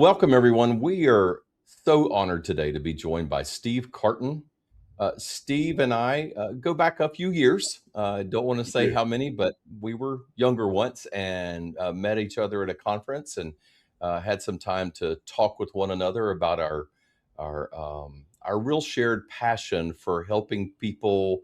Welcome, everyone. We are so honored today to be joined by Steve Cartin. Steve and I go back a few years. I don't want to We say do. how many, but we were younger once and met each other at a conference and had some time to talk with one another about our real shared passion for helping people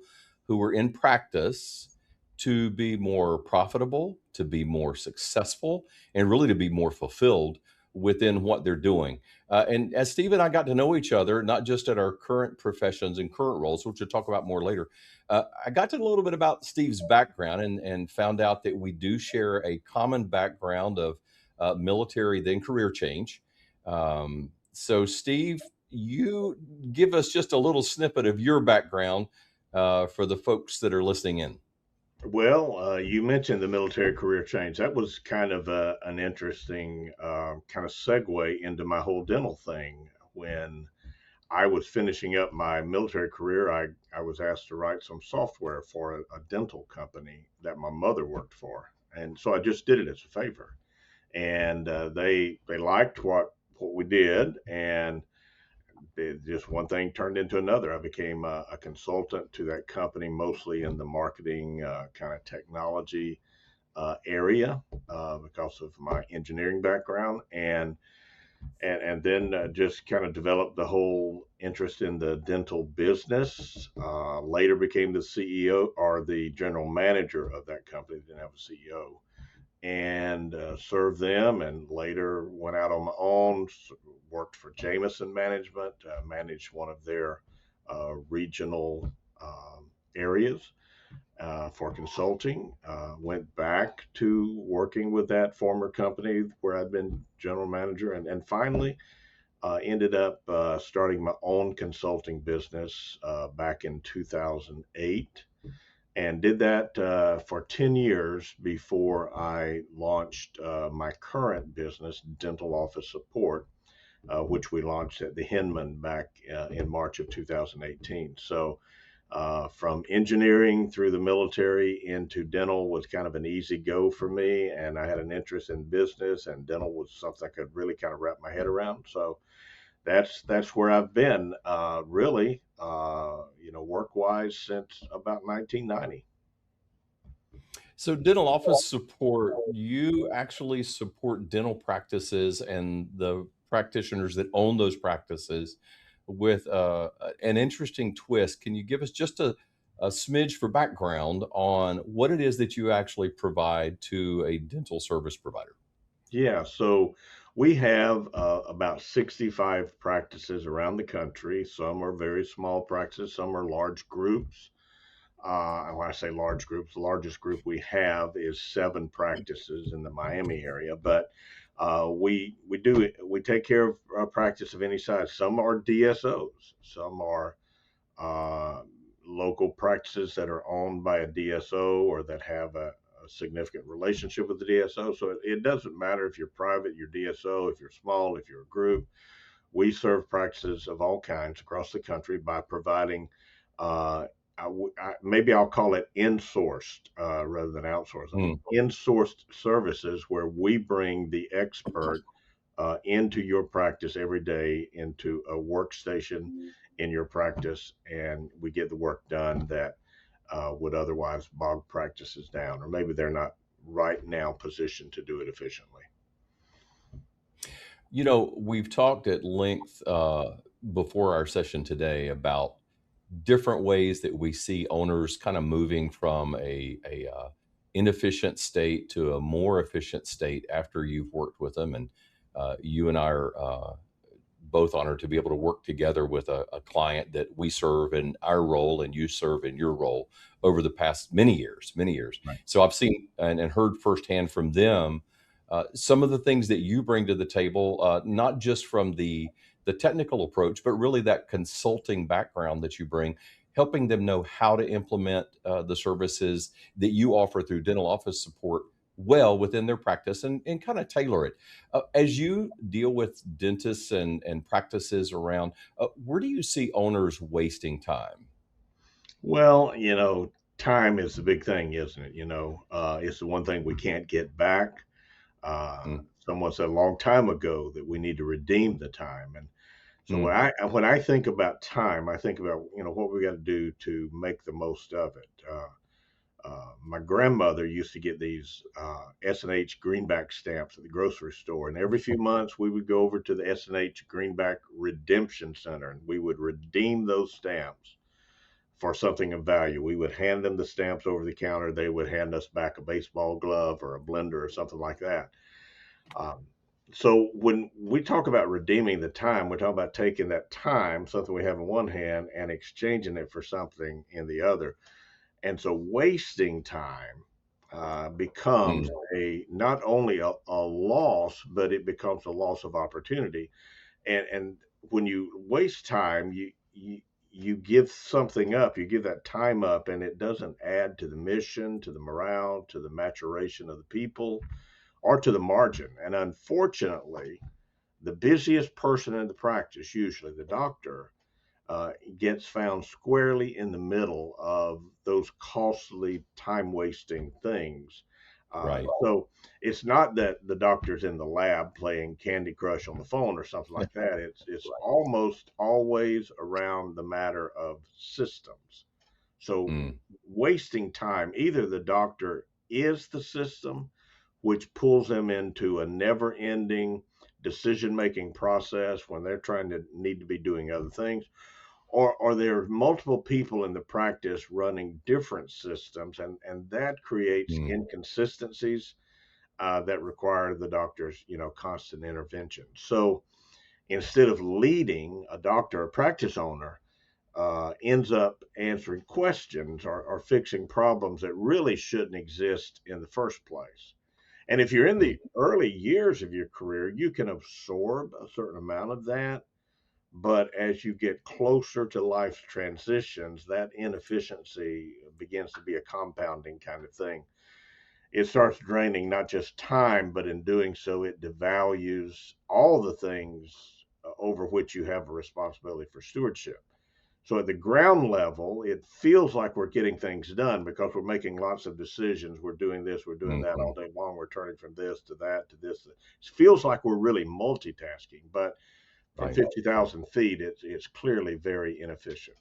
who are in practice to be more profitable, to be more successful, and really to be more fulfilled within what they're doing. And as Steve and I got to know each other, not just at our current professions and current roles, which we'll talk about more later, I got to know a little bit about Steve's background and found out that we do share a common background of military, then career change. So, Steve, you give us just a little snippet of your background for the folks that are listening in. Well, you mentioned the military career change. That was kind of an interesting kind of segue into my whole dental thing. When I was finishing up my military career, I was asked to write some software for a dental company that my mother worked for. And so I just did it as a favor. And they liked what we did. And just one thing turned into another. I became a consultant to that company, mostly in the marketing kind of technology area because of my engineering background, and then just kind of developed the whole interest in the dental business. Later became the CEO or the general manager of that company. Didn't have a CEO, and served them, and later went out on my own, worked for Jameson Management, managed one of their regional areas for consulting. Went back to working with that former company where I'd been general manager, and finally ended up starting my own consulting business back in 2008, and did that for 10 years before I launched my current business, Dental Office Support, which we launched at the Hinman back in March of 2018. So from engineering through the military into dental was kind of an easy go for me. And I had an interest in business, and dental was something I could really kind of wrap my head around. So that's where I've been really, work wise since about 1990. So, dental office support, you actually support dental practices and the practitioners that own those practices with an interesting twist. Can you give us just a smidge for background on what it is that you actually provide to a dental service provider? Yeah, so we have about 65 practices around the country. Some are very small practices, some are large groups. And when I say large groups, the largest group we have is 7 practices in the Miami area. But we take care of a practice of any size. Some are DSOs, some are uh, local practices that are owned by a DSO or that have a significant relationship with the DSO. So it doesn't matter if you're private, you're DSO, if you're small, if you're a group. We serve practices of all kinds across the country by providing, maybe I'll call it insourced rather than outsourced. Mm. Insourced services where we bring the expert into your practice every day, into a workstation in your practice, and we get the work done that would otherwise bog practices down, or maybe they're not right now positioned to do it efficiently. You know, we've talked at length before our session today about different ways that we see owners kind of moving from a inefficient state to a more efficient state after you've worked with them. And you and I are both honored to be able to work together with a client that we serve in our role and you serve in your role over the past many years, many years. Right. So I've seen and heard firsthand from them some of the things that you bring to the table, not just from the technical approach, but really that consulting background that you bring, helping them know how to implement the services that you offer through dental office support well within their practice and kind of tailor it. As you deal with dentists and practices around, where do you see owners wasting time? Well, time is the big thing, isn't it? It's the one thing we can't get back. Uh, Mm. someone said a long time ago that we need to redeem the time. And so Mm. when I think about time, I think about, what we got to do to make the most of it. My grandmother used to get these S&H greenback stamps at the grocery store, and every few months we would go over to the S&H Greenback Redemption Center, and we would redeem those stamps for something of value. We would hand them the stamps over the counter. They would hand us back a baseball glove or a blender or something like that. Um, so when we talk about redeeming the time, we're talking about taking that time, something we have in one hand, and exchanging it for something in the other. And so wasting time becomes Mm. a not only a loss, but it becomes a loss of opportunity. And when you waste time, you give something up, you give that time up, and it doesn't add to the mission, to the morale, to the maturation of the people, or to the margin. And unfortunately, the busiest person in the practice, usually the doctor, gets found squarely in the middle of those costly time wasting things. Right. So it's not that the doctor's in the lab playing Candy Crush on the phone or something like that. It's almost always around the matter of systems. So Mm. wasting time, either the doctor is the system, which pulls them into a never ending decision making process when they're trying to need to be doing other things, or there are multiple people in the practice running different systems, and that creates Mm. inconsistencies that require the doctor's constant intervention. So instead of leading, a doctor, a practice owner, ends up answering questions or fixing problems that really shouldn't exist in the first place. And if you're in Mm. the early years of your career, you can absorb a certain amount of that. But as you get closer to life's transitions, that inefficiency begins to be a compounding kind of thing. It starts draining not just time, but in doing so, it devalues all the things over which you have a responsibility for stewardship. So at the ground level, it feels like we're getting things done because we're making lots of decisions. We're doing this, we're doing that all Mhm. day long. We're turning from this to that to this. It feels like we're really multitasking, but from Right. 50,000 feet, it's clearly very inefficient.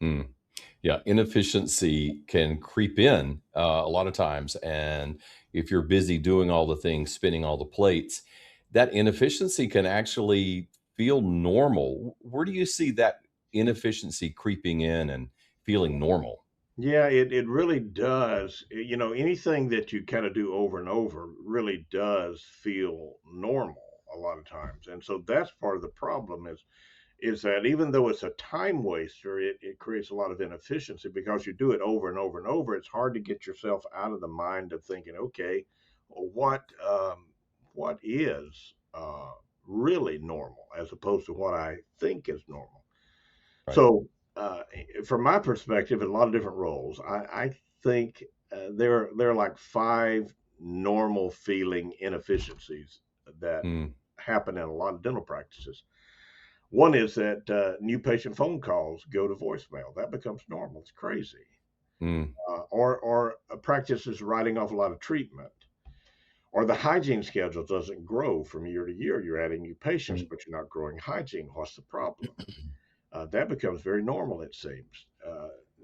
Mm. Yeah, inefficiency can creep in a lot of times. And if you're busy doing all the things, spinning all the plates, that inefficiency can actually feel normal. Where do you see that inefficiency creeping in and feeling normal? Yeah, it really does. Anything that you kind of do over and over really does feel normal a lot of times. And so that's part of the problem is that even though it's a time waster, it creates a lot of inefficiency because you do it over and over and over. It's hard to get yourself out of the mind of thinking, okay, well, what is really normal as opposed to what I think is normal. Right. So, from my perspective, in a lot of different roles, I think there are like five normal feeling inefficiencies that Mm. happen in a lot of dental practices. One is that new patient phone calls go to voicemail. That becomes normal. It's crazy. Mm. Or a practice is writing off a lot of treatment. Or the hygiene schedule doesn't grow from year to year. You're adding new patients, but you're not growing hygiene. What's the problem? That becomes very normal, it seems.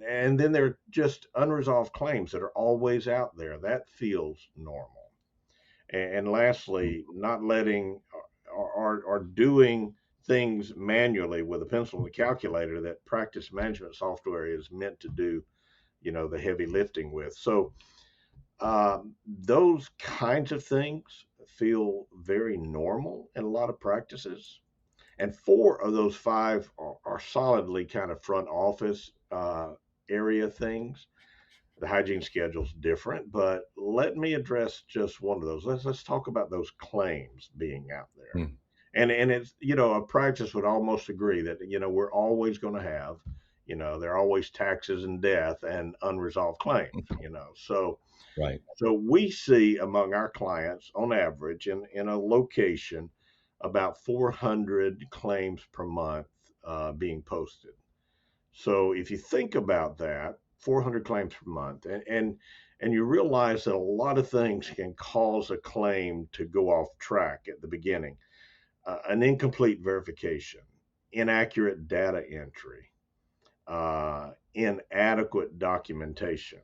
And then there are just unresolved claims that are always out there. That feels normal. And Mm. lastly, not letting or doing things manually with a pencil and a calculator that practice management software is meant to do, the heavy lifting with. So those kinds of things feel very normal in a lot of practices. And four of those five are solidly kind of front office area things. The hygiene schedule's different, but let me address just one of those. Let's talk about those claims being out there. Mm. And it's a practice would almost agree that we're always going to have there are always taxes and death and unresolved claims. So Right. we see among our clients, on average, in a location, about 400 claims per month being posted. So if you think about that, 400 claims per month, and and you realize that a lot of things can cause a claim to go off track at the beginning. An incomplete verification, inaccurate data entry, inadequate documentation.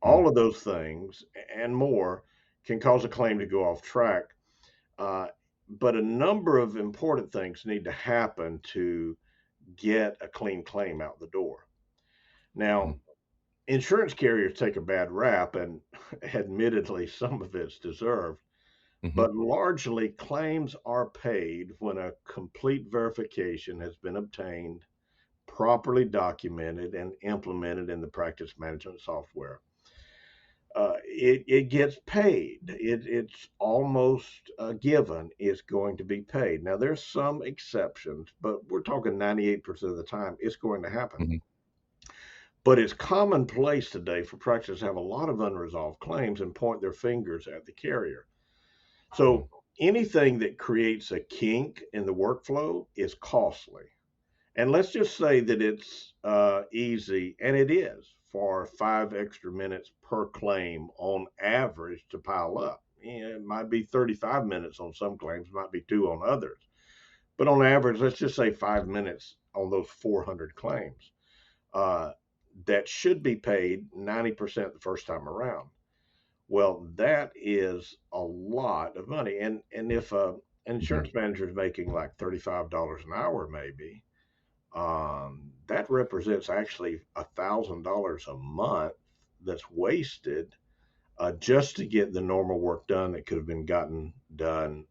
Mm, All of those things and more can cause a claim to go off track. Uh, but a number of important things need to happen to get a clean claim out the door. Now, mm, insurance carriers take a bad rap, and admittedly, some of it's deserved, mhm, but largely claims are paid when a complete verification has been obtained, properly documented, and implemented in the practice management software. It gets paid. It's almost a given it's going to be paid. Now, there's some exceptions, but we're talking 98% of the time it's going to happen. mhm, But it's commonplace today for practices to have a lot of unresolved claims and point their fingers at the carrier. mm, So anything that creates a kink in the workflow is costly. And let's just say that it's easy, and it is, for 5 extra minutes per claim on average to pile up. It might be 35 minutes on some claims, might be two on others. But on average, let's just say 5 minutes on those 400 claims uh, that should be paid 90% the first time around. Well, that is a lot of money. And if an mhm, insurance manager is making like $35 an hour, maybe, that represents actually $1,000 a month that's wasted just to get the normal work done that could have been gotten done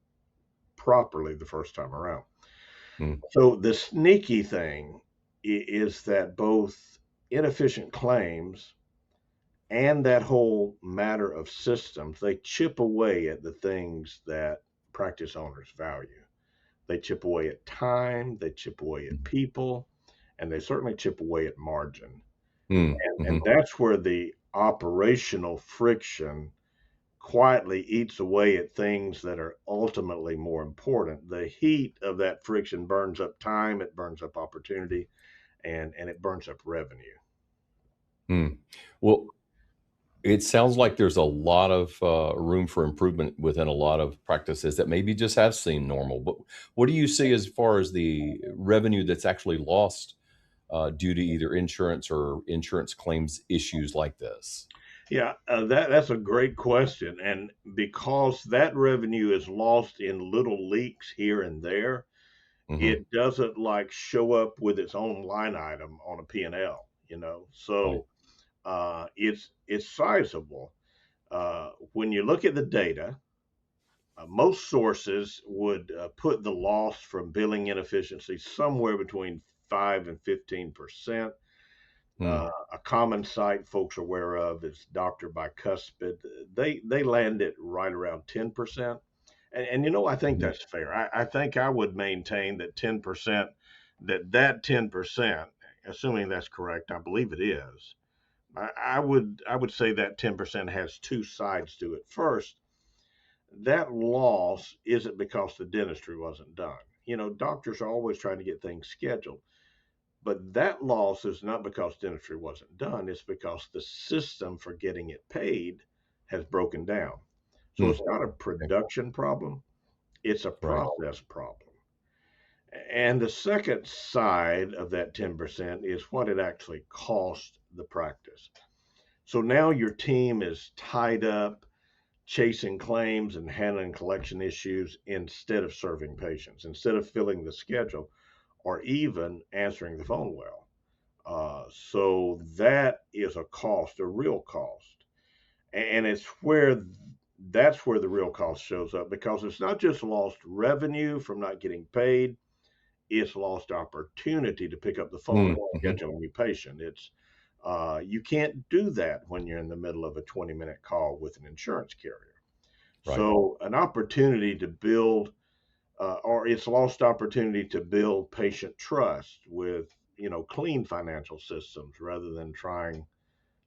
properly the first time around. mm, So the sneaky thing is that both inefficient claims and that whole matter of systems, they chip away at the things that practice owners value. They chip away at time, they chip away at people, and they certainly chip away at margin. mm, And mhm, that's where the operational friction quietly eats away at things that are ultimately more important. The heat of that friction burns up time, it burns up opportunity, and it burns up revenue. mm. Well, it sounds like there's a lot of room for improvement within a lot of practices that maybe just have seemed normal. But what do you see as far as the revenue that's actually lost due to either insurance or insurance claims issues like this? Yeah, that's a great question, and because that revenue is lost in little leaks here and there, Hmm. it doesn't like show up with its own line item on a P&L. Right. So it's sizable. When you look at the data, most sources would put the loss from billing inefficiency somewhere between 5 and 15%. Mm, A common site folks are aware of is Doctor Bicuspid. They land it right around 10%. And I think mhm, that's fair. I think I would maintain that 10%, that 10%, assuming that's correct, I believe it is. I would say that 10% has two sides to it. First, that loss isn't because the dentistry wasn't done. Doctors are always trying to get things scheduled, but that loss is not because dentistry wasn't done. It's because the system for getting it paid has broken down. So mm, it's not a okay, production problem, it's a right. process problem. And the second side of that 10% is what it actually cost the practice. So now your team is tied up chasing claims and handling collection issues instead of serving patients, instead of filling the schedule or even answering the phone well. So that is a cost, a real cost. And that's where the real cost shows up, because it's not just lost revenue from not getting paid, it's lost opportunity to pick up the phone Mm, and mhm, schedule a new patient. You can't do that when you're in the middle of a 20-minute call with an insurance carrier. right. So an opportunity to build, or it's lost opportunity to build patient trust with clean financial systems, rather than trying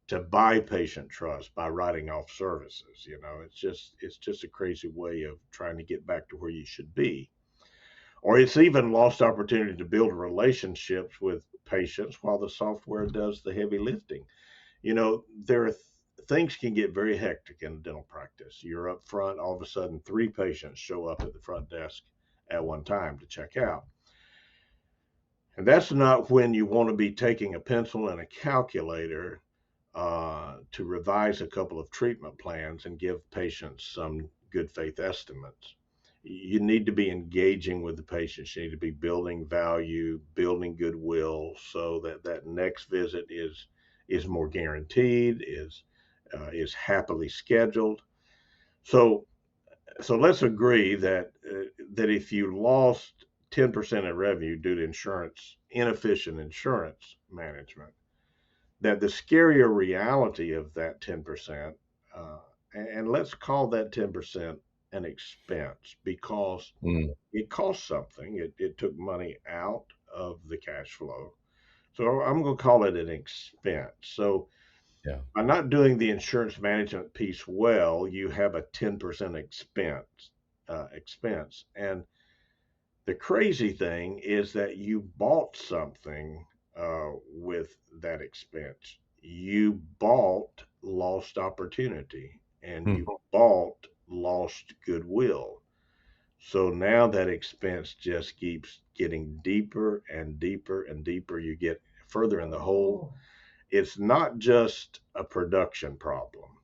to buy patient trust by writing off services. It's just a crazy way of trying to get back to where you should be. Or it's even lost opportunity to build relationships with patients while the software does the heavy lifting. There are things can get very hectic in a dental practice. You're up front, all of a sudden, 3 patients show up at the front desk at one time to check out. And that's not when you want to be taking a pencil and a calculator to revise a couple of treatment plans and give patients some good faith estimates. You need to be engaging with the patients. You need to be building value, building goodwill, so that that next visit is more guaranteed, is happily scheduled. So so let's agree that that if you lost 10% of revenue due to inefficient insurance management, that the scarier reality of that 10%, and let's call that 10% an expense because Mm, it cost something. It took money out of the cash flow. So I'm going to call it an expense. So yeah. by not doing the insurance management piece well, you have a 10% expense. And the crazy thing is that you bought something with that expense. You bought lost opportunity and Hmm. you bought lost goodwill. So now that expense just keeps getting deeper and deeper and deeper. You get further in the hole. It's not just a production problem,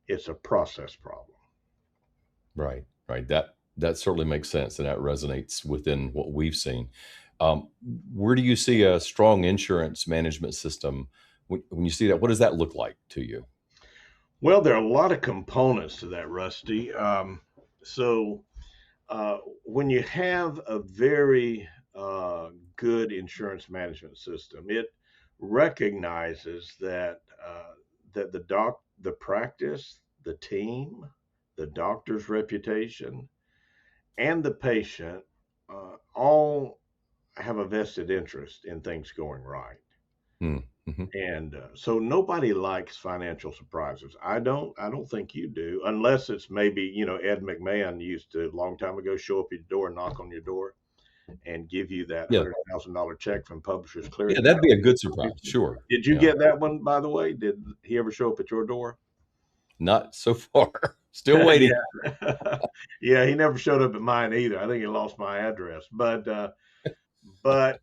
it's a process problem. Right, right. That certainly makes sense, and that resonates within what we've seen. Um, where do you see a strong insurance management system? When you see that, what does that look like to you? Well, there are a lot of components to that, Rusty. So when you have a very good insurance management system, it recognizes that the practice, the team, the doctor's reputation, and the patient all have a vested interest in things going right. Mm, hmm. And so nobody likes financial surprises. I don't think you do, unless it's maybe, Ed McMahon used to a long time ago show up at your door, knock on your door, and give you that Yeah, $100,000 check from Publishers yeah, Clearinghouse. that'd be a good surprise. Sure. Did you Yeah, get that one, by the way? Did he ever show up at your door? not so far. Still waiting. Yeah. Yeah, he never showed up at mine either. I think he lost my address. But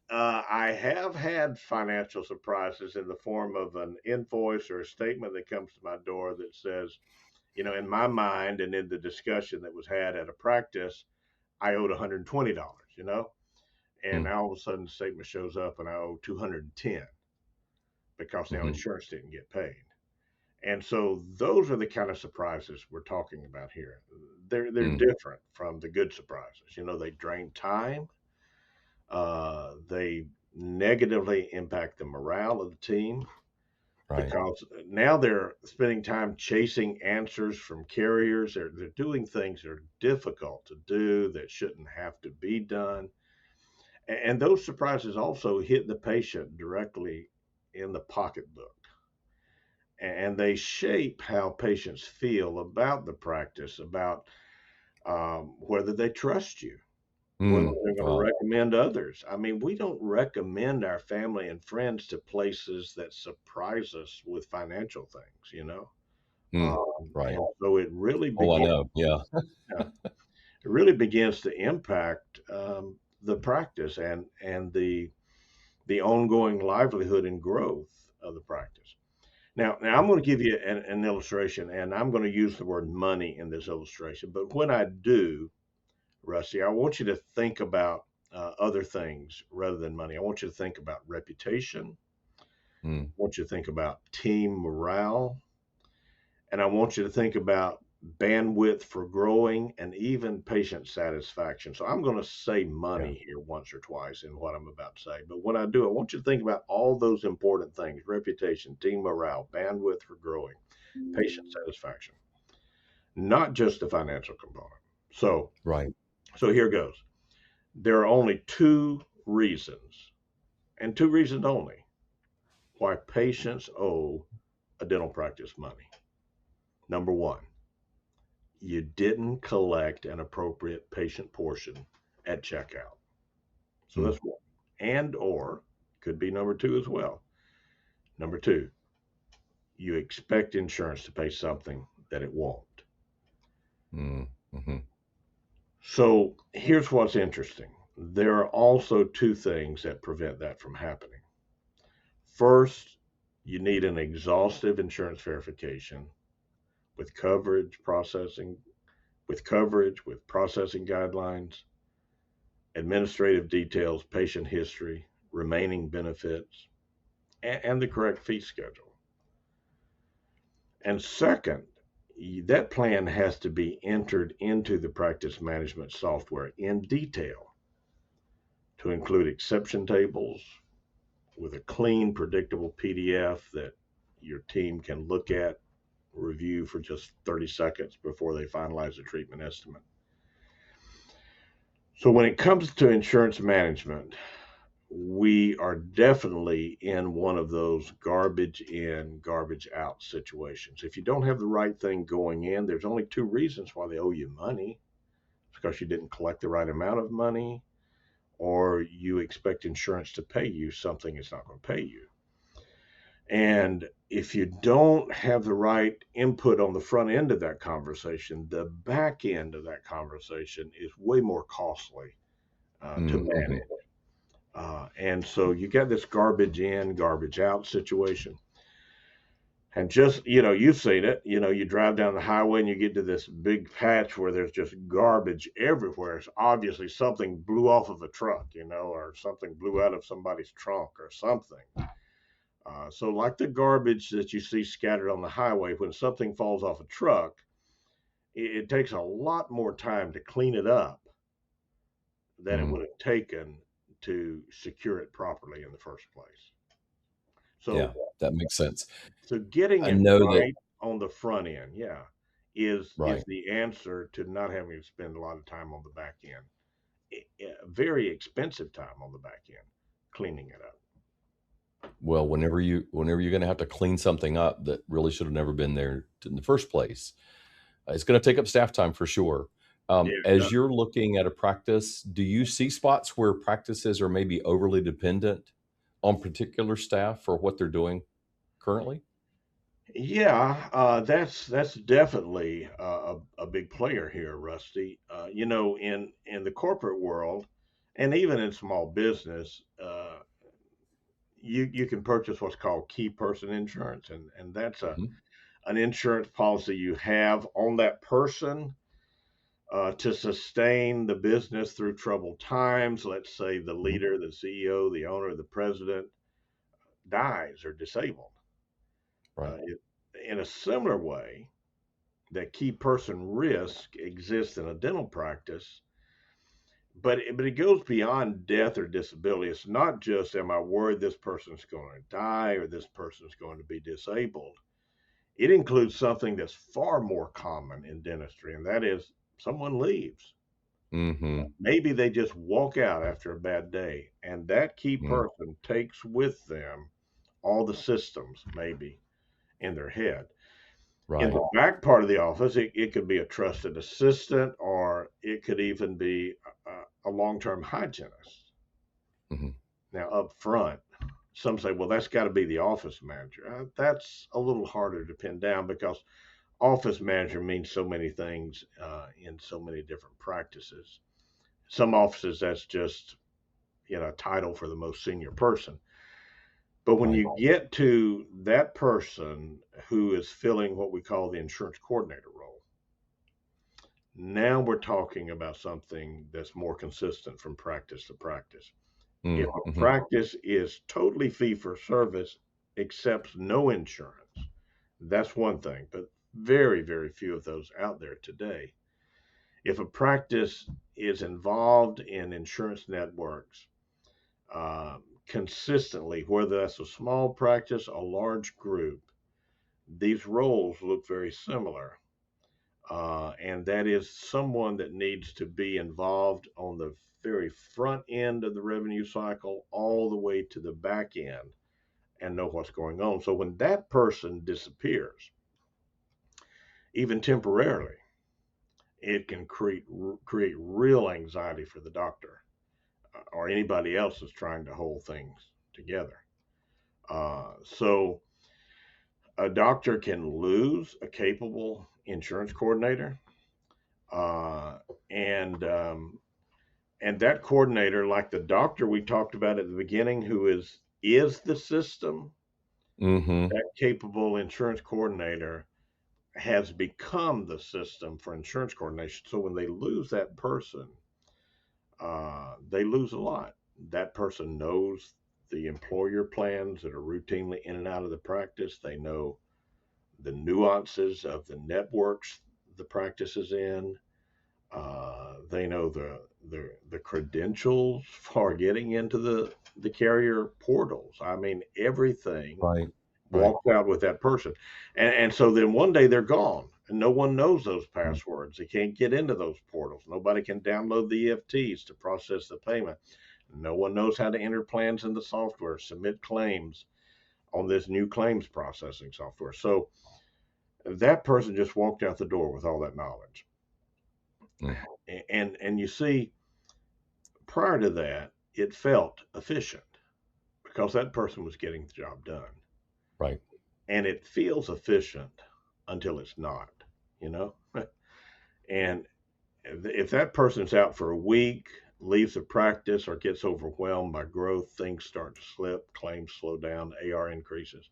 I have had financial surprises in the form of an invoice or a statement that comes to my door that says, in my mind and in the discussion that was had at a practice, I owed $120, and Mm, now all of a sudden the statement shows up and I owe 210 because now hmm. insurance didn't get paid. And so those are the kind of surprises we're talking about here. They're Mm, different from the good surprises. They drain time. They negatively impact the morale of the team right. because now they're spending time chasing answers from carriers. They're doing things that are difficult to do that shouldn't have to be done. And those surprises also hit the patient directly in the pocketbook. And they shape how patients feel about the practice, about whether they trust you, whether Mm, they're going to wow. recommend others. I mean, we don't recommend our family and friends to places that surprise us with financial things. Mm, right. And so Oh, I know. Yeah. it really begins to impact the practice and the ongoing livelihood and growth of the practice. Now I'm going to give you an illustration, and I'm going to use the word money in this illustration. But when I do, Rusty, I want you to think about other things rather than money. I want you to think about reputation. Mm, I want you to think about team morale. And I want you to think about bandwidth for growing and even patient satisfaction. So I'm going to say yeah. money here once or twice in what I'm about to say. But when I do, I want you to think about all those important things: reputation, team morale, bandwidth for growing, patient satisfaction, not just the financial component. So, Right. so here goes. There are only two reasons, and two reasons only, why patients owe a dental practice money. Number one, you didn't collect an appropriate patient portion at checkout. So Mm, that's one. And or could be number two as well. Number two, you expect insurance to pay something that it won't. Mm-hmm. So here's what's interesting. There are also two things that prevent that from happening. First, you need an exhaustive insurance verification with coverage, with processing guidelines, administrative details, patient history, remaining benefits, and the correct fee schedule. And second, that plan has to be entered into the practice management software in detail to include exception tables with a clean, predictable PDF that your team can look at, review for just 30 seconds before they finalize a treatment estimate. So, when it comes to insurance management, we are definitely in one of those garbage in, garbage out situations. If you don't have the right thing going in, there's only two reasons why they owe you money. It's because you didn't collect the right amount of money, or you expect insurance to pay you something it's not going to pay you. And if you don't have the right input on the front end of that conversation, the back end of that conversation is way more costly to Mm-hmm. manage. And so you get this garbage in, garbage out situation. And just, you've seen it. You drive down the highway and you get to this big patch where there's just garbage everywhere. It's obviously something blew off of a truck, or something blew out of somebody's trunk or something. So, like the garbage that you see scattered on the highway, when something falls off a truck, it takes a lot more time to clean it up than it Mm-hmm. would have taken to secure it properly in the first place. Yeah, So, that makes sense. getting I it know that, right on the front end, yeah, is right. the answer to not having to spend a lot of time on the back end. Very expensive time on the back end cleaning it up. Well, whenever you're going to have to clean something up that really should have never been there in the first place, it's going to take up staff time for sure. Yeah, As you're looking at a practice, do you see spots where practices are maybe overly dependent on particular staff for what they're doing currently? yeah, that's definitely a big player here, Rusty. In the corporate world, and even in small business, you can purchase what's called key person insurance, and that's Mhm. an insurance policy you have on that person to sustain the business through troubled times. Let's say the Mhm. leader, the CEO, the owner, the president dies or disabled. Right. In a similar way, that key person risk exists in a dental practice, but it goes beyond death or disability. It's not just am I worried this person's going to die or this person's going to be disabled. It includes something that's far more common in dentistry, and that is someone leaves. Mhm. Maybe they just walk out after a bad day, and that key Mm. person takes with them all the systems, maybe in their head. In Right. the back part of the office, it could be a trusted assistant, or it could even be a long term hygienist. Mhm. Now, up front, some say, well, that's got to be the office manager. That's a little harder to pin down because office manager means so many things in so many different practices. Some offices, that's just a title for the most senior person. But when Right. you get to that person who is filling what we call the insurance coordinator role, now we're talking about something that's more consistent from practice to practice. If Mm. a Mhm. practice is totally fee for service, accepts no insurance, that's one thing, but very, very few of those out there today. If a practice is involved in insurance networks consistently, whether that's a small practice, a large group, these roles look very similar. And that is someone that needs to be involved on the very front end of the revenue cycle all the way to the back end and know what's going on. So when that person disappears, even temporarily, it can create real anxiety for the doctor or anybody else that's trying to hold things together. So A doctor can lose a capable insurance coordinator, uh, and that coordinator, like the doctor we talked about at the beginning, who is the system, Mm-hmm. that capable insurance coordinator has become the system for insurance coordination. So when they lose that person, they lose a lot. That person knows the employer plans that are routinely in and out of the practice. They know the nuances of the networks the practice is in. They know the credentials for getting into the carrier portals. I mean, everything Right. Right. walked out with that person. And so then one day they're gone and no one knows those Mm. passwords. They can't get into those portals. Nobody can download the EFTs to process the payment. No one knows how to enter plans in the software, submit claims on this new claims processing software. So that person just walked out the door with all that knowledge. Mm. And you see, prior to that, it felt efficient because that person was getting the job done. Right. And it feels efficient until it's not, you know? And if that person's out for a week, leaves the practice, or gets overwhelmed by growth, things start to slip, claims slow down, AR increases.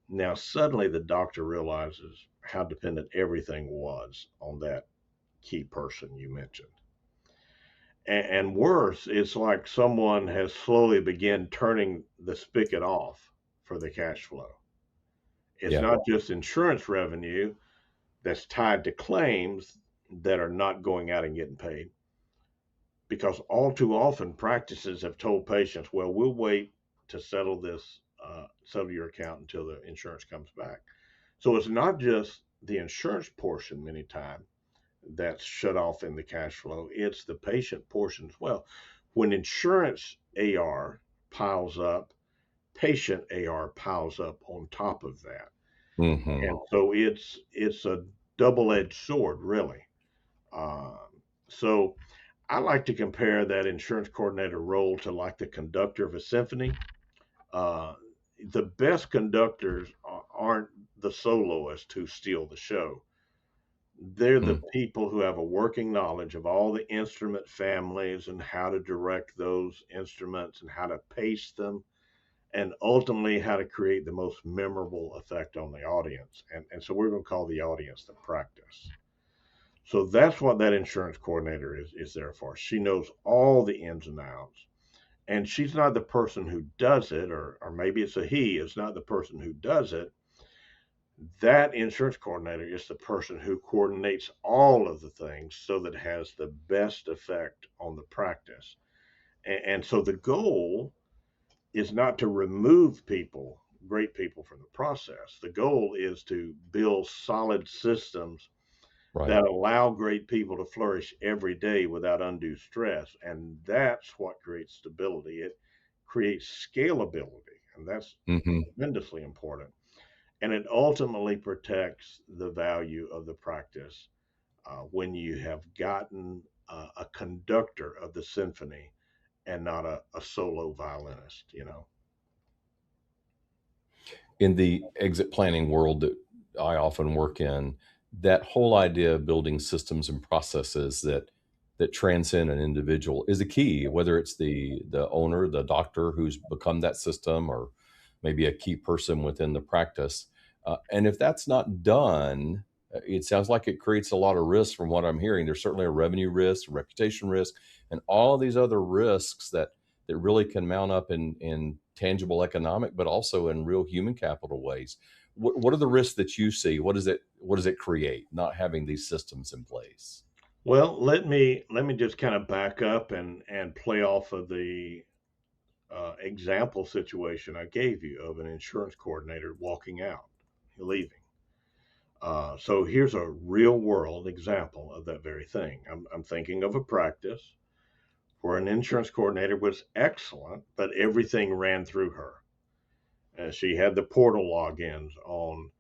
Now, suddenly the doctor realizes how dependent everything was on that key person you mentioned. And worse, it's like someone has slowly begun turning the spigot off for the cash flow. It's Yeah. not just insurance revenue that's tied to claims that are not going out and getting paid. Because all too often practices have told patients, well, we'll wait to settle this, settle your account until the insurance comes back. So it's not just the insurance portion many times that's shut off in the cash flow, it's the patient portion as well. When insurance AR piles up, patient AR piles up on top of that. Mm-hmm. And so it's a double-edged sword, really. Um, so I like to compare that insurance coordinator role to like the conductor of a symphony. Uh, the best conductors aren't the soloists who steal the show. They're the Mm. people who have a working knowledge of all the instrument families and how to direct those instruments and how to pace them and ultimately how to create the most memorable effect on the audience. And so we're going to call the audience the practice. So that's what that insurance coordinator is there for. She knows all the ins and outs. And she's not the person who does it, or maybe it's a he, is not the person who does it. That insurance coordinator is the person who coordinates all of the things so that it has the best effect on the practice. And so the goal is not to remove people, great people, from the process. The goal is to build solid systems Right. that allow great people to flourish every day without undue stress. And that's what creates stability. It creates scalability, and that's Mm-hmm. tremendously important. And it ultimately protects the value of the practice when you have gotten a conductor of the symphony and not a solo violinist, you know. In the exit planning world that I often work in, that whole idea of building systems and processes that transcend an individual is a key, whether it's the owner, the doctor who's become that system, or maybe a key person within the practice. And if that's not done, it sounds like it creates a lot of risk from what I'm hearing. There's certainly a revenue risk, a reputation risk, and all these other risks that really can mount up in tangible economic, but also in real human capital ways. What are the risks that you see? What does it create not having these systems in place? Well, let me just kind of back up and play off of the example situation I gave you of an insurance coordinator walking out, leaving. So here's a real world example of that very thing. I'm thinking of a practice where an insurance coordinator was excellent, but everything ran through her. She had the portal logins on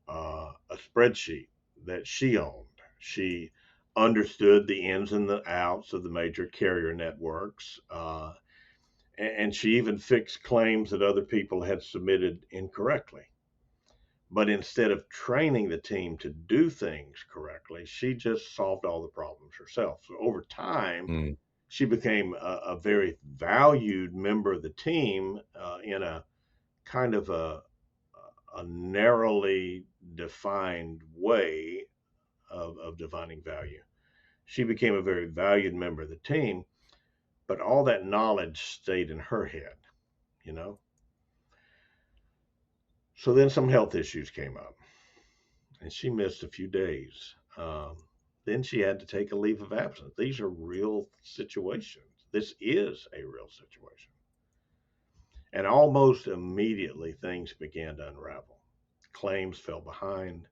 a spreadsheet that she owned. She understood the ins and the outs of the major carrier networks. And she even fixed claims that other people had submitted incorrectly. But instead of training the team to do things correctly, she just solved all the problems herself. So over time, Mm. she became a very valued member of the team in a kind of a narrowly defined way of defining value. She became a very valued member of the team, but all that knowledge stayed in her head, you know? So then some health issues came up and she missed a few days. Then she had to take a leave of absence. These are real situations. This is a real situation. And almost immediately things began to unravel. Claims fell behind.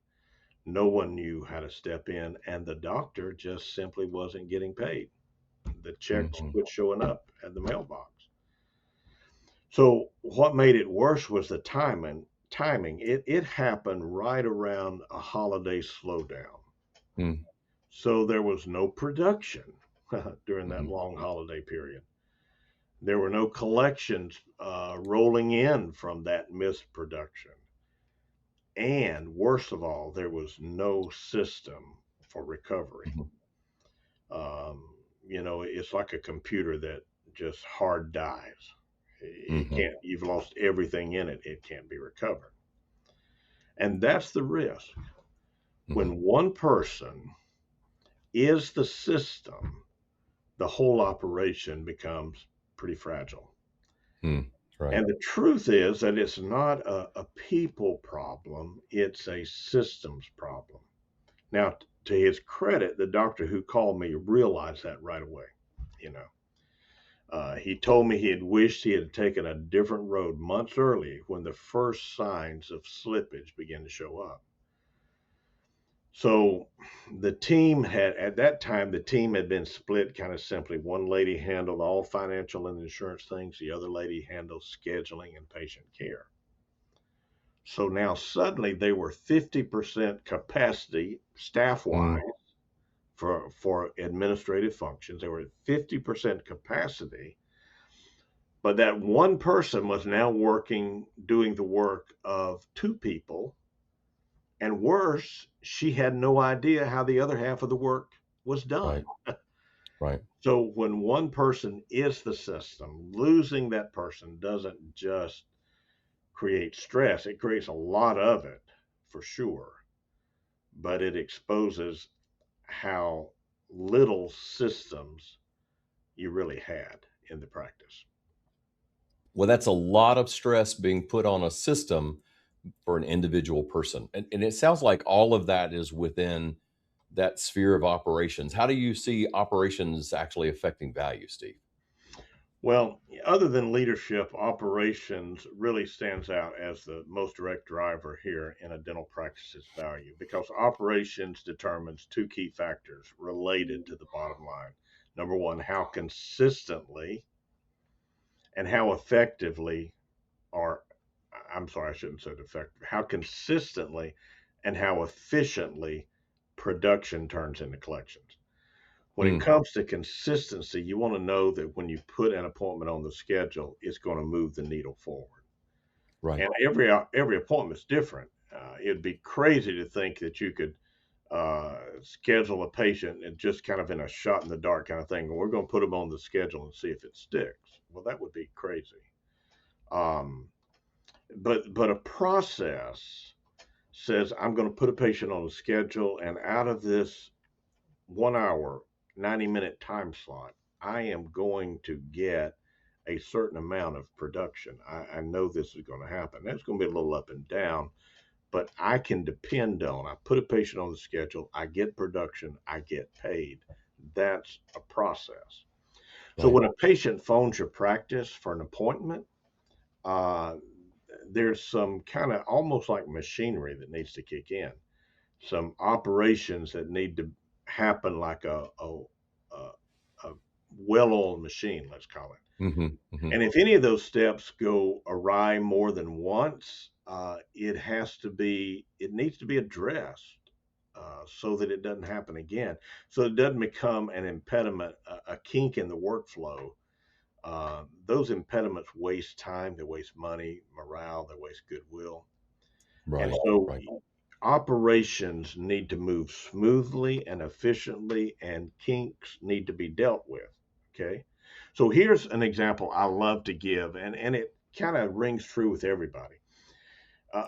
No one knew how to step in, and the doctor just simply wasn't getting paid. The checks Mhm. quit showing up at the mailbox. So what made it worse was the timing. It happened right around a holiday slowdown. Mm. So there was no production during that Mhm. long holiday period. There were no collections rolling in from that missed production. And worst of all, there was no system for recovery. Mhm. It's like a computer that just hard dies. It Mhm. can't, you've lost everything in it, it can't be recovered. And that's the risk. Mhm. When one person is the system, the whole operation becomes pretty fragile. Mm. Right. And the truth is that it's not a people problem, it's a systems problem. Now, to his credit, the doctor who called me realized that right away. You know, he told me he had wished he had taken a different road months early when the first signs of slippage began to show up. So the team had, at that time, the team had been split kind of simply. One lady handled all financial and insurance things, the other lady handled scheduling and patient care. So now suddenly they were 50% capacity staff Mm. wise for administrative functions. They were at 50% capacity, but that one person was now working, doing the work of two people. And worse, she had no idea how the other half of the work was done. Right. Right. So when one person is the system, losing that person doesn't just create stress, it creates a lot of it for sure, but it exposes how little systems you really had in the practice. Well, that's a lot of stress being put on a system for an individual person. And it sounds like all of that is within that sphere of operations. How do you see operations actually affecting value, Steve? Well, other than leadership, operations really stands out as the most direct driver here in a dental practice's value because operations determines two key factors related to the bottom line. Number one, how consistently and how effectively are, I'm sorry, I shouldn't say effective, how consistently and how efficiently production turns into collections. When it Mm. comes to consistency, you want to know that when you put an appointment on the schedule, it's going to move the needle forward. Right. And every appointment's different. It'd be crazy to think that you could schedule a patient and just kind of in a shot in the dark kind of thing. We're going to put them on the schedule and see if it sticks. Well, that would be crazy. Um, but a process says I'm going to put a patient on the schedule, and out of this 1 hour, 90-minute time slot, I am going to get a certain amount of production. I know this is going to happen. That's going to be a little up and down, but I can depend on. I put a patient on the schedule, I get production, I get paid. That's a process. So Right. when a patient phones your practice for an appointment, uh, there's some kind of almost like machinery that needs to kick in, some operations that need to happen like a, a well-oiled machine, let's call it. Hmm. Hmm. And if any of those steps go awry more than once, it needs to be addressed so that it doesn't happen again. So it doesn't become an impediment, a kink in the workflow. Those impediments waste time, they waste money, morale, they waste goodwill. And Right. so Right. operations need to move smoothly and efficiently, and kinks need to be dealt with. Okay. So here's an example I love to give, and it kind of rings true with everybody.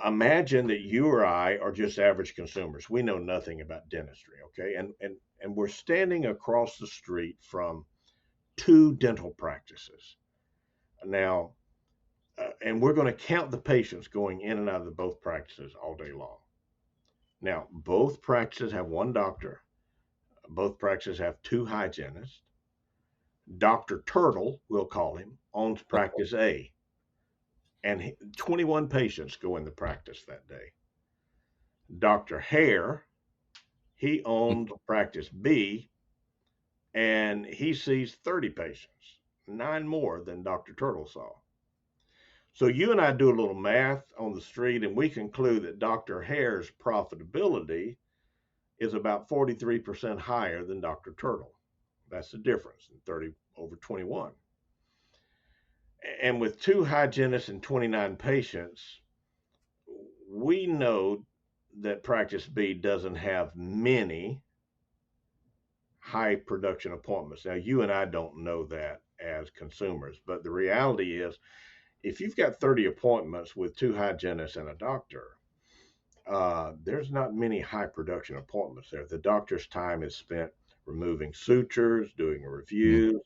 Imagine that you or I are just average consumers. We know nothing about dentistry, okay? And we're standing across the street from two dental practices. Now, and we're going to count the patients going in and out of the both practices all day long. Now, both practices have one doctor. Both practices have two hygienists. Dr. Turtle, we'll call him, owns practice A, and 21 patients go in the practice that day. Dr. Hare, he owns practice B, and he sees 30 patients, nine more than Dr. Turtle saw. So you and I do a little math on the street, and we conclude that Dr. Hare's profitability is about 43% higher than Dr. Turtle. That's the difference in 30 over 21. And with two hygienists and 29 patients, we know that practice B doesn't have many high production appointments. Now, you and I don't know that as consumers, but the reality is if you've got 30 appointments with two hygienists and a doctor, there's not many high production appointments there. The doctor's time is spent removing sutures, doing reviews,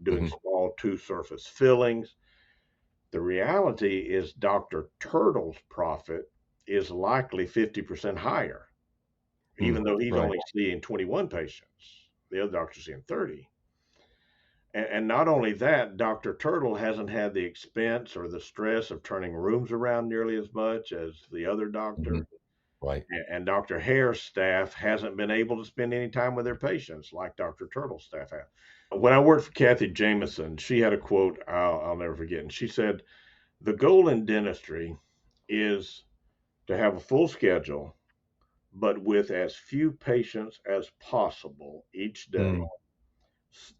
doing Mm-hmm. small tooth surface fillings. The reality is Dr. Turtle's profit is likely 50% higher, even though he's Right. only seeing 21 patients. The other doctor's seeing 30. And not only that, Dr. Turtle hasn't had the expense or the stress of turning rooms around nearly as much as the other Mm-hmm. doctor. Right. And Dr. Hare's staff hasn't been able to spend any time with their patients like Dr. Turtle's staff has. When I worked for Kathy Jameson, she had a quote I'll never forget. And she said, the goal in dentistry is to have a full schedule, but with as few patients as possible each day, Mm.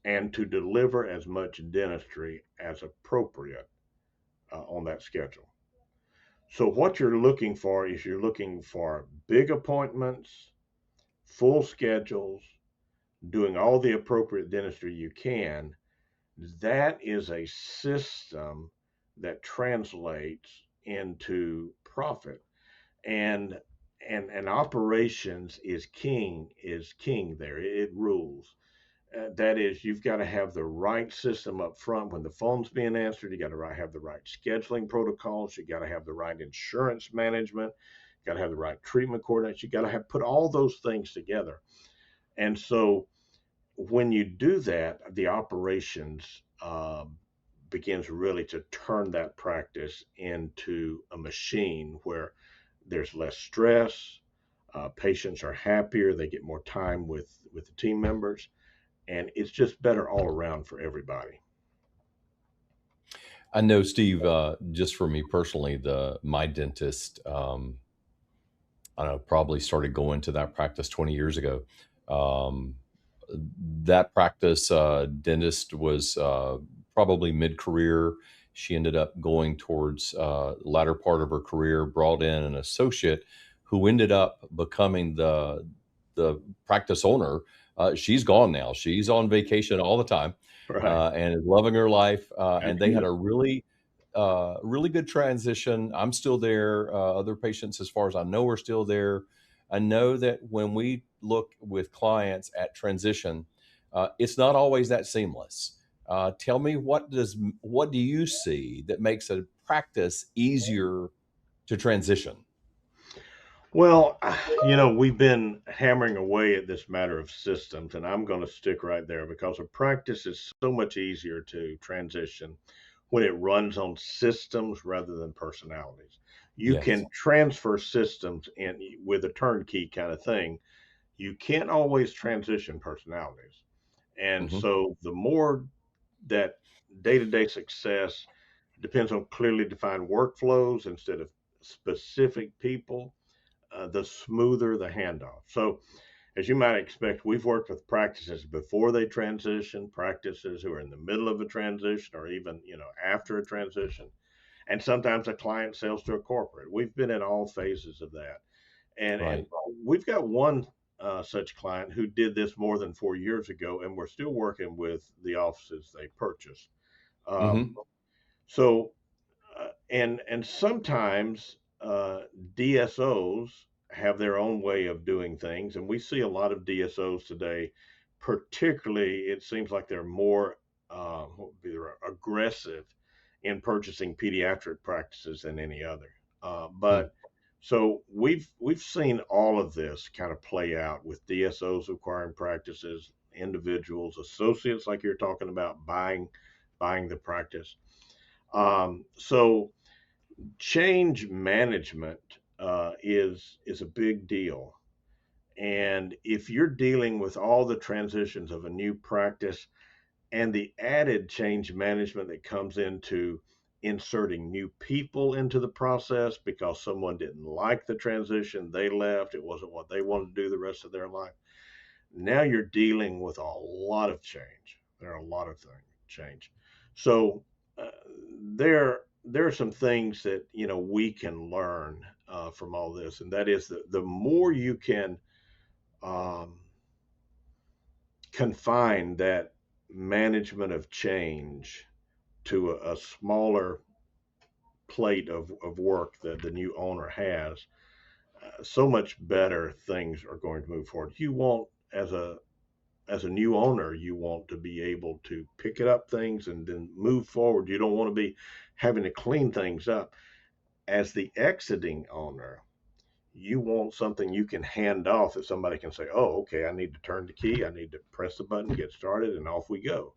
and to deliver as much dentistry as appropriate on that schedule. So, what you're looking for is you're looking for big appointments, full schedules, doing all the appropriate dentistry you can. That is a system that translates into profit. And and operations is king there. It rules. That is, you've got to have the right system up front when the phone's being answered. You got to have the right scheduling protocols. You got to have the right insurance management. You got to have the right treatment coordinates. You got to have put all those things together. And so when you do that, the operations begins really to turn that practice into a machine where there's less stress. Patients are happier. They get more time with the team members, and it's just better all around for everybody. I know, Steve. Just for me personally, the my dentist. I don't know, probably started going to that practice 20 years ago. Um, that practice dentist was probably mid-career. She ended up going towards latter part of her career, brought in an associate who ended up becoming the practice owner. She's gone now. She's on vacation all the time Right. and is loving her life. And they had Absolutely. a really good transition. I'm still there. Other patients, as far as I know, are still there. I know that when we look with clients at transition, it's not always that seamless. Tell me, what do you see that makes a practice easier to transition? Well, we've been hammering away at this matter of systems, and I'm going to stick right there because a practice is so much easier to transition when it runs on systems rather than personalities. You Yes. can transfer systems in with a turnkey kind of thing. You can't always transition personalities. And Hmm. so the more that day to day success depends on clearly defined workflows instead of specific people, the smoother the handoff. So, as you might expect, we've worked with practices before they transition, practices who are in the middle of a transition, or even after a transition. and sometimes a client sells to a corporate. We've been in all phases of that, and Right. we've got one such client who did this more than 4 years ago, and we're still working with the offices they purchased. Um, Hmm. so and sometimes DSOs have their own way of doing things, and we see a lot of DSOs today. Particularly, it seems like they're more what would be aggressive in purchasing pediatric practices than any other. Hmm. But so we've seen all of this kind of play out with DSOs acquiring practices, individuals, associates like you're talking about buying the practice. So change management is a big deal, and if you're dealing with all the transitions of a new practice and the added change management that comes into inserting new people into the process because someone didn't like the transition, they left, it wasn't what they wanted to do the rest of their life, now you're dealing with a lot of change. There are a lot of things change. So uh, there are some things that we can learn from all this, and that is that the more you can um, confine that management of change to a smaller plate of work that the new owner has, so much better things are going to move forward. You won't, as a new owner, you want to be able to pick it up things and then move forward. You don't want to be having to clean things up. As the exiting owner, you want something you can hand off that somebody can say, "Oh, okay, I need to turn the key, I need to press the button, get started, and off we go."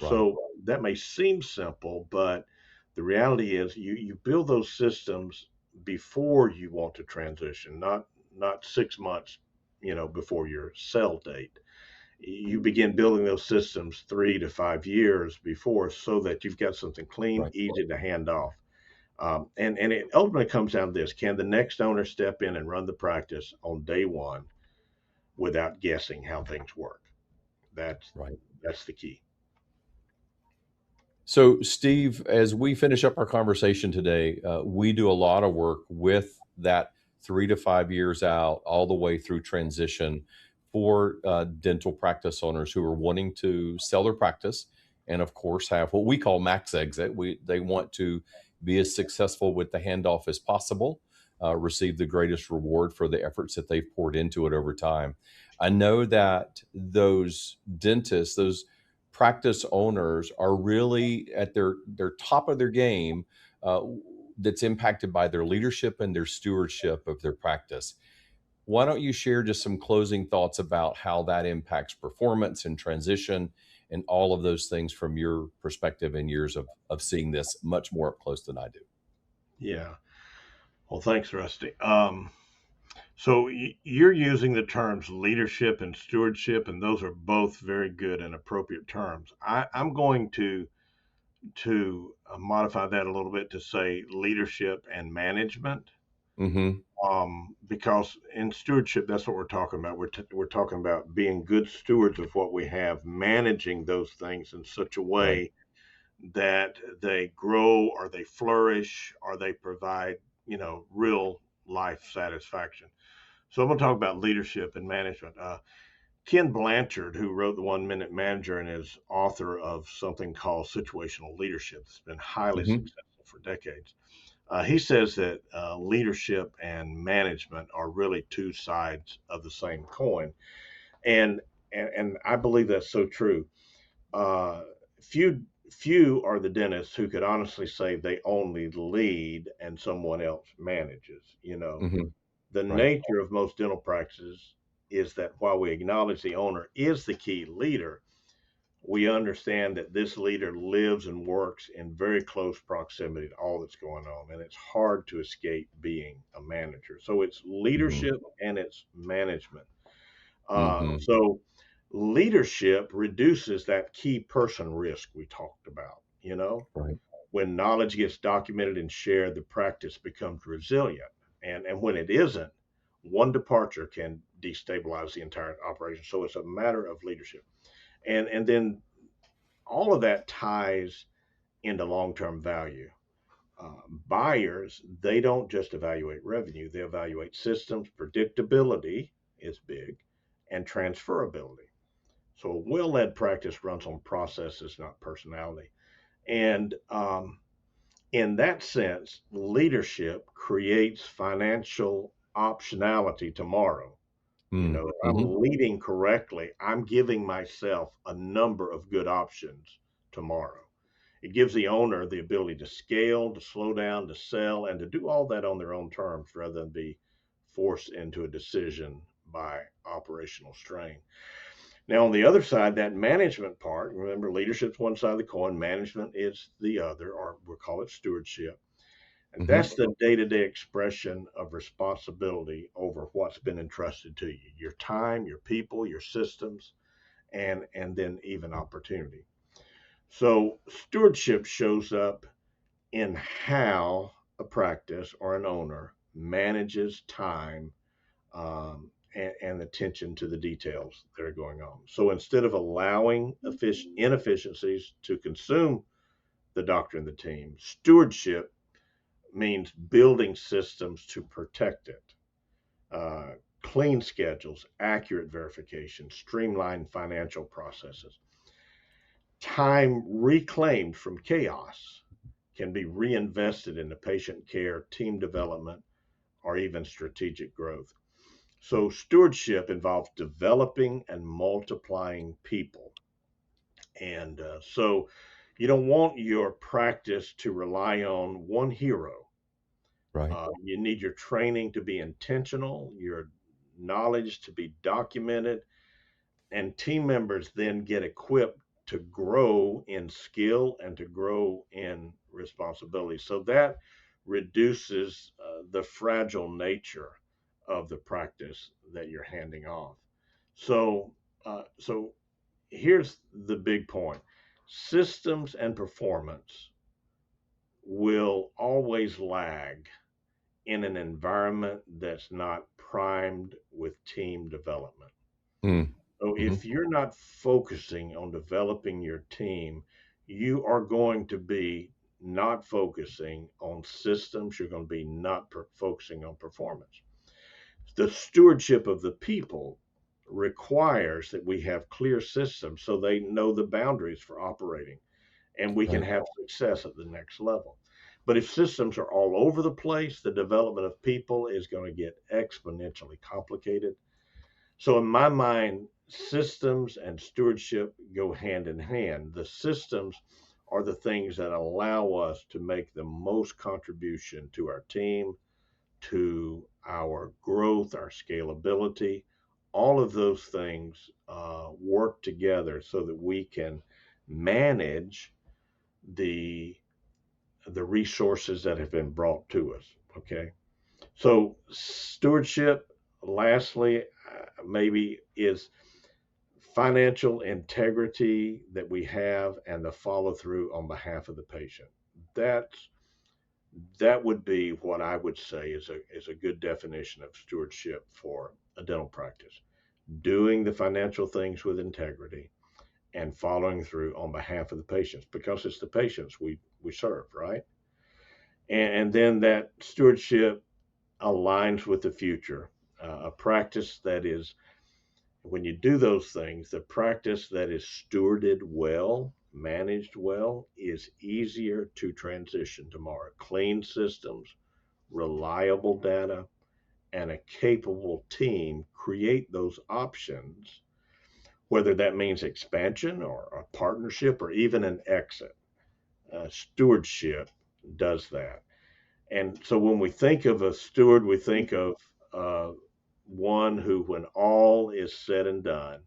Right. So that may seem simple, but the reality is you build those systems before you want to transition, not 6 months, before your sell date. You begin building those systems 3 to 5 years before, so that you've got something clean, Right. easy to hand off. And it ultimately comes down to this: can the next owner step in and run the practice on day one without guessing how things work? That's Right. that's the key. So, Steve, as we finish up our conversation today, we do a lot of work with that 3 to 5 years out, all the way through transition for dental practice owners who are wanting to sell their practice, and of course have what we call max exit. They want to be as successful with the handoff as possible, receive the greatest reward for the efforts that they've poured into it over time. I know that those dentists, those practice owners are really at their top of their game, uh, that's impacted by their leadership and their stewardship of their practice. Why don't you share just some closing thoughts about how that impacts performance and transition and all of those things from your perspective and years of seeing this much more up close than I do? Yeah. Well, thanks, Rusty. So you're using the terms leadership and stewardship, and those are both very good and appropriate terms. I'm going to modify that a little bit to say leadership and management, Hmm. because in stewardship, that's what we're talking about. We're talking about being good stewards of what we have, managing those things in such a Right. way that they grow or they flourish or they provide, real life satisfaction. So I'm going to talk about leadership and management. Ken Blanchard, who wrote The 1 Minute Manager and is author of something called situational leadership, that's been highly Hmm. successful for decades. He says that leadership and management are really two sides of the same coin, and and I believe that's so true. Uh, few are the dentists who could honestly say they only lead and someone else manages. Hmm. The Right. nature of most dental practices is that while we acknowledge the owner is the key leader, we understand that this leader lives and works in very close proximity to all that's going on, and it's hard to escape being a manager. So it's Hmm. leadership and it's management. Hmm. So leadership reduces that key person risk we talked about. Right. When knowledge gets documented and shared, the practice becomes resilient. And when it isn't, one departure can destabilize the entire operation. So it's a matter of leadership. And then all of that ties into long term value. Buyers, they don't just evaluate revenue, they evaluate systems. Predictability is big, and transferability. So a well-led practice runs on processes, not personality. And in that sense, leadership creates financial optionality tomorrow. You Mm. know, if Hmm. I'm leading correctly, I'm giving myself a number of good options tomorrow. It gives the owner the ability to scale, to slow down, to sell, and to do all that on their own terms rather than be forced into a decision by operational strain. Now, on the other side, that management part, remember, leadership's one side of the coin, management is the other, or we'll call it stewardship. And Hmm. that's the day to day expression of responsibility over what's been entrusted to you, your time, your people, your systems, and then even opportunity. So, stewardship shows up in how a practice or an owner manages time, and attention to the details that are going on. So instead of allowing inefficiencies to consume the doctor and the team, stewardship means building systems to protect it. Uh, Clean schedules, accurate verification, streamlined financial processes. Time reclaimed from chaos can be reinvested into patient care, team development, or even strategic growth. So, stewardship involves developing and multiplying people. And so, you don't want your practice to rely on one hero. Right. You need your training to be intentional, your knowledge to be documented, and team members then get equipped to grow in skill and to grow in responsibility. So that reduces the fragile nature of the practice that you're handing off. So here's the big point: systems and performance will always lag in an environment that's not primed with team development. Mm. So Hmm. if you're not focusing on developing your team, you are going to be not focusing on systems. You're going to be not focusing on performance. The stewardship of the people requires that we have clear systems so they know the boundaries for operating and we can Right. have success at the next level. But if systems are all over the place, the development of people is going to get exponentially complicated. So, in my mind, systems and stewardship go hand in hand. The systems are the things that allow us to make the most contribution to our team, to our growth, our scalability. All of those things work together so that we can manage the the resources that have been brought to us. Okay, so stewardship, lastly, maybe is financial integrity that we have and the follow through on behalf of the patient. That's that would be what I would say is a good definition of stewardship for a dental practice. Doing the financial things with integrity and following through on behalf of the patients because it's the patients we serve, right? And then that stewardship aligns with the future. A practice that is, when you do those things, the practice that is stewarded well, managed well, is easier to transition tomorrow. Clean systems, reliable data, and a capable team create those options, whether that means expansion or a partnership or even an exit. Stewardship does that. And so when we think of a steward, we think of one who, when all is said and done,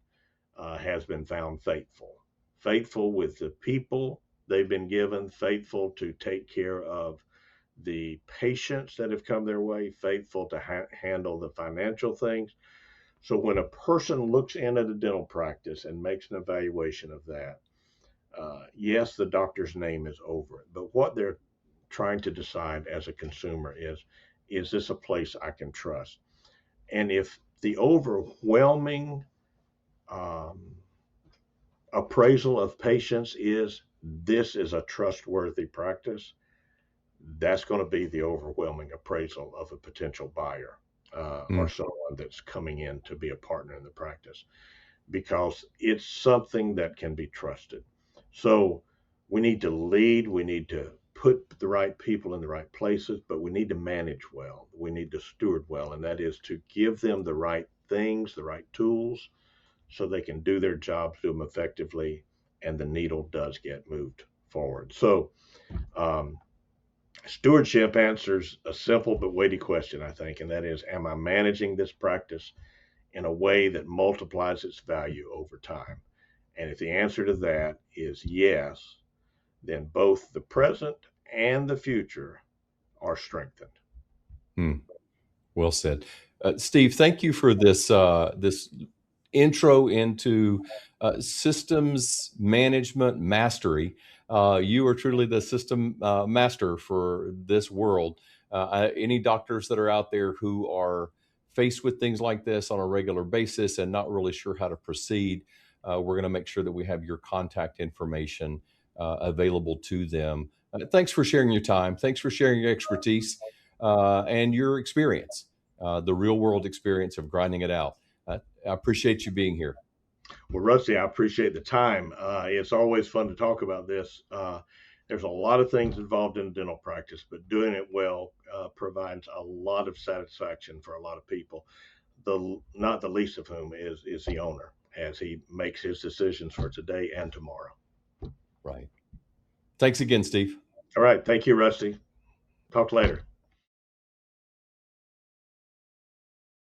has been found faithful. Faithful with the people they've been given, faithful to take care of the patients that have come their way, faithful to handle the financial things. So when a person looks in at a dental practice and makes an evaluation of that, yes, the doctor's name is over it, but what they're trying to decide as a consumer is this a place I can trust? And if the overwhelming um, appraisal of patients is this is a trustworthy practice, that's going to be the overwhelming appraisal of a potential buyer or Mm, someone that's coming in to be a partner in the practice, because it's something that can be trusted. So we need to lead, we need to put the right people in the right places, but we need to manage well. We need to steward well, and that is to give them the right things, the right tools, so they can do their jobs, do them effectively, and the needle does get moved forward. So, um, stewardship answers a simple but weighty question, I think, and that is, am I managing this practice in a way that multiplies its value over time? And if the answer to that is yes, then both the present and the future are strengthened. mm. Well said. Steve, thank you for this intro into systems management mastery. You are truly the system master for this world. Any doctors that are out there who are faced with things like this on a regular basis and not really sure how to proceed, we're going to make sure that we have your contact information available to them. Thanks for sharing your time. Thanks for sharing your expertise and your experience, the real world experience of grinding it out. I appreciate you being here. Well, Rusty, I appreciate the time. It's always fun to talk about this. There's a lot of things involved in dental practice, but doing it well provides a lot of satisfaction for a lot of people. The not the least of whom is the owner, as he makes his decisions for today and tomorrow. Right. Thanks again, Steve. All right, thank you, Rusty. Talk later.